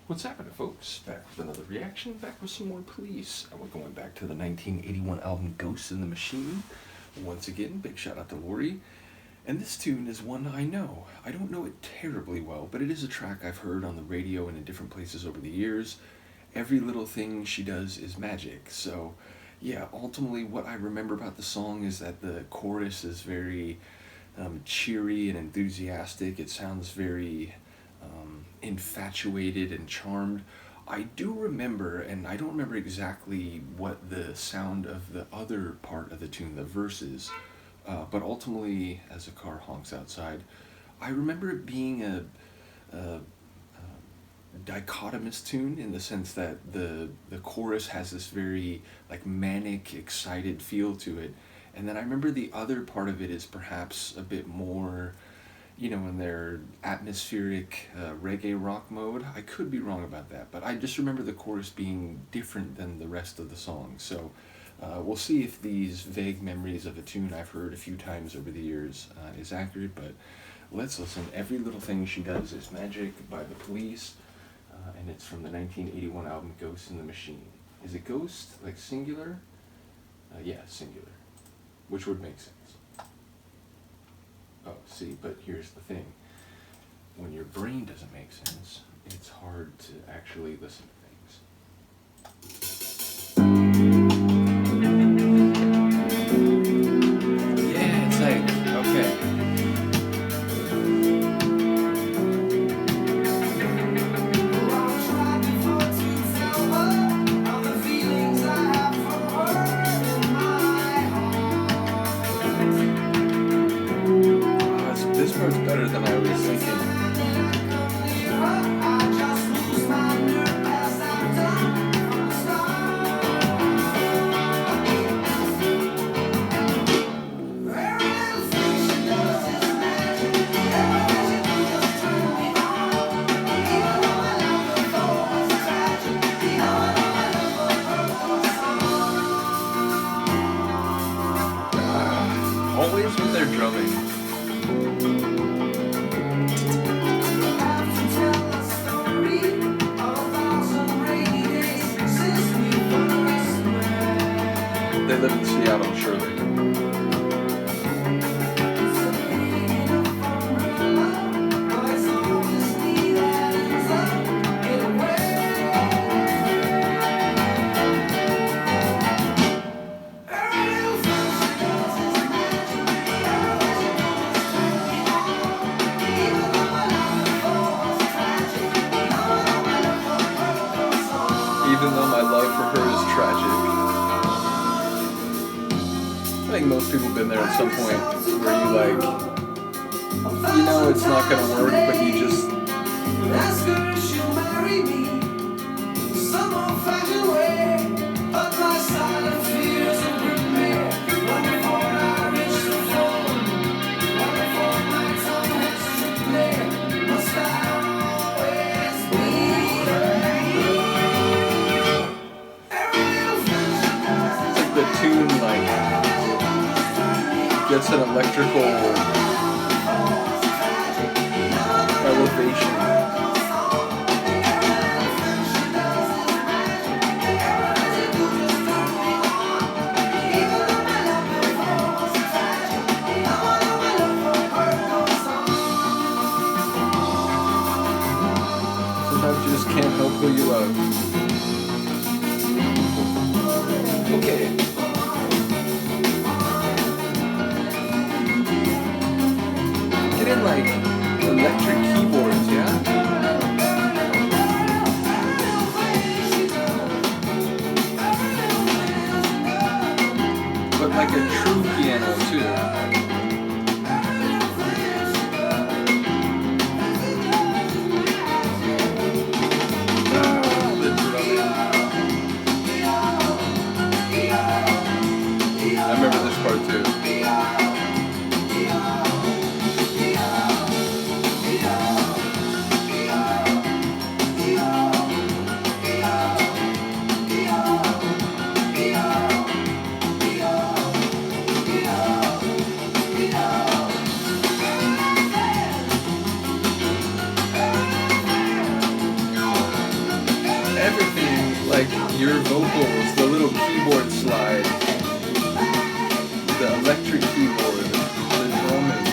What's happening, folks? Back with another reaction, back with some more Police. And we're going back to the 1981 album Ghosts in the Machine. Once again, big shout out to Lori. And this tune is one I know. I don't know it terribly well, but it is a track I've heard on the radio and in different places over the years. Every little thing she does is magic. So, yeah, ultimately what I remember about the song is that the chorus is very cheery and enthusiastic. It sounds very infatuated and charmed. I do remember, and I don't remember exactly what the sound of the other part of the tune, the verses, but ultimately, as a car honks outside, I remember it being a dichotomous tune in the sense that the chorus has this very like manic, excited feel to it, and then I remember the other part of it is perhaps a bit more, you know, in their atmospheric reggae rock mode. I could be wrong about that, but I just remember the chorus being different than the rest of the song. So we'll see if these vague memories of a tune I've heard a few times over the years is accurate, but let's listen. Every Little Thing She Does Is Magic by the Police, and it's from the 1981 album Ghost in the Machine. Is it ghost, like singular? Yeah, singular, which would make sense. Oh, see, but here's the thing. When your brain doesn't make sense, it's hard to actually listen to things. Yeah, it's like, okay. This part's better than I was thinking. Always with their drumming. They live in Seattle, surely. Even though my love for her is tragic. I think most people have been there at some point where you like, you know it's not gonna work, but you just ask her if she'll marry me. Some old fashioned way, but my silent fears and prepare. Long before I reach the phone, long before my tongue hits the flare, must I always be her? It's like the tune gets an electrical elevation. Sometimes you just can't help who you love. Okay. Like electric keyboards, yeah? But like a true piano too. The drumming. I remember this part too. everything, like your vocals, the little keyboard slide, the electric keyboard, the drumming.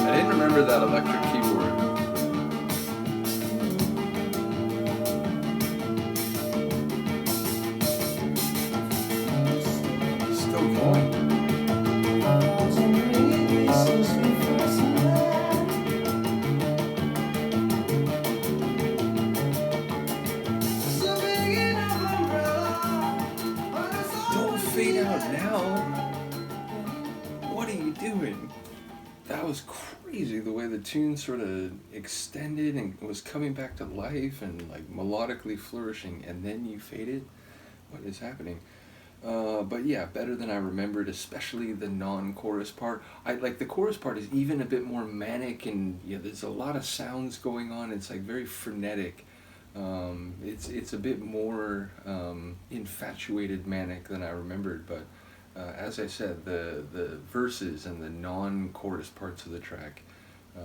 I didn't remember that electric keyboard. Still going. Don't fade out now. What are you doing? That was crazy, the way the tune sort of extended and was coming back to life and like melodically flourishing, and then you faded. What is happening? But yeah, better than I remembered, especially the non-chorus part. I like the chorus part is even a bit more manic, and yeah, there's a lot of sounds going on. It's like very frenetic. It's a bit more infatuated manic than I remembered, but as I said, the verses and the non-chorus parts of the track,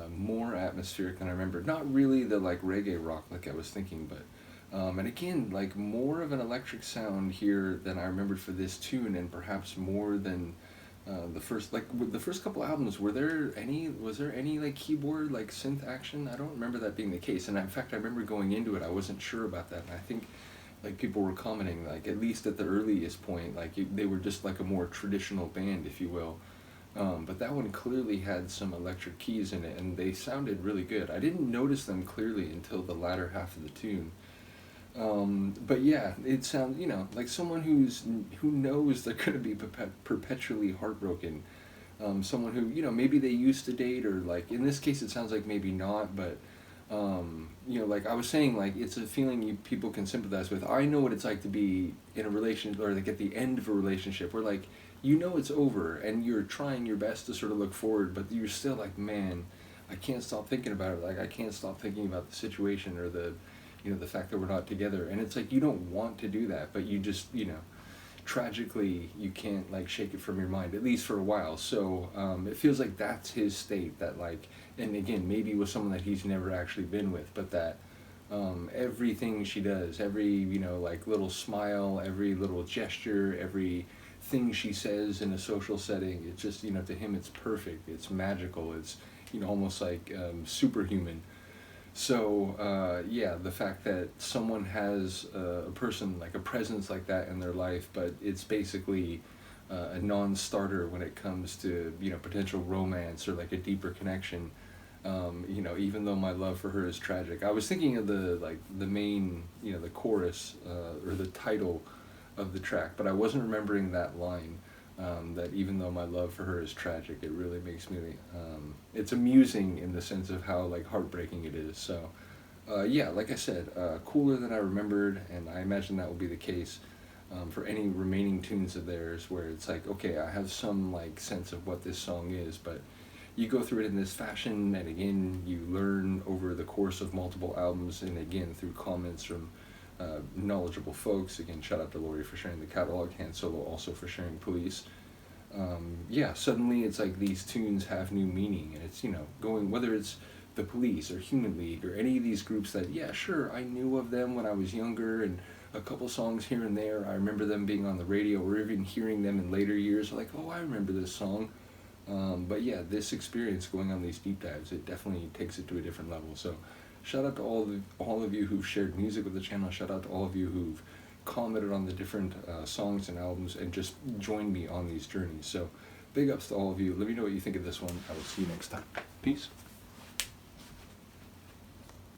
more atmospheric than I remembered. Not really the like reggae rock like I was thinking, but and again, like more of an electric sound here than I remembered for this tune, and perhaps more than the first, like with the first couple albums. Was there any like keyboard like synth action? I don't remember that being the case, and in fact I remember going into it I wasn't sure about that, and I think like people were commenting, like at least at the earliest point, like they were just like a more traditional band, if you will. But that one clearly had some electric keys in it, and they sounded really good. I didn't notice them clearly until the latter half of the tune. But yeah, it sounds, like someone who knows they're going to be perpetually heartbroken. Someone who, maybe they used to date, or like in this case it sounds like maybe not, but like I was saying, like it's a feeling people can sympathize with. I know what it's like to be in a relationship, or like at the end of a relationship where like it's over and you're trying your best to sort of look forward, but you're still like, man, I can't stop thinking about it. Like I can't stop thinking about the situation, or the fact that we're not together. And it's like you don't want to do that, but you just tragically you can't like shake it from your mind, at least for a while. So it feels like that's his state, that like, and again maybe with someone that he's never actually been with, but that everything she does, every like little smile, every little gesture, every thing she says in a social setting, it's just to him it's perfect, it's magical, it's almost like superhuman. So yeah, the fact that someone has a person, like a presence like that in their life, but it's basically a non-starter when it comes to potential romance or like a deeper connection. Even though my love for her is tragic. I was thinking of the main, the chorus or the title of the track, but I wasn't remembering that line. That even though my love for her is tragic, it really makes me, it's amusing in the sense of how like heartbreaking it is. So yeah, like I said, cooler than I remembered, and I imagine that will be the case for any remaining tunes of theirs, where it's like, okay, I have some like sense of what this song is, but you go through it in this fashion, and again you learn over the course of multiple albums, and again through comments from knowledgeable folks. Again, shout out to Lori for sharing the catalog, Han Solo also for sharing Police. Yeah, suddenly it's like these tunes have new meaning, and it's going, whether it's the Police or Human League or any of these groups that, yeah, sure, I knew of them when I was younger, and a couple songs here and there I remember them being on the radio, or even hearing them in later years, like, oh, I remember this song. But yeah, this experience going on these deep dives, it definitely takes it to a different level. So shout out to all of you who've shared music with the channel. Shout out to all of you who've commented on the different songs and albums and just joined me on these journeys. So big ups to all of you. Let me know what you think of this one. I will see you next time. Peace.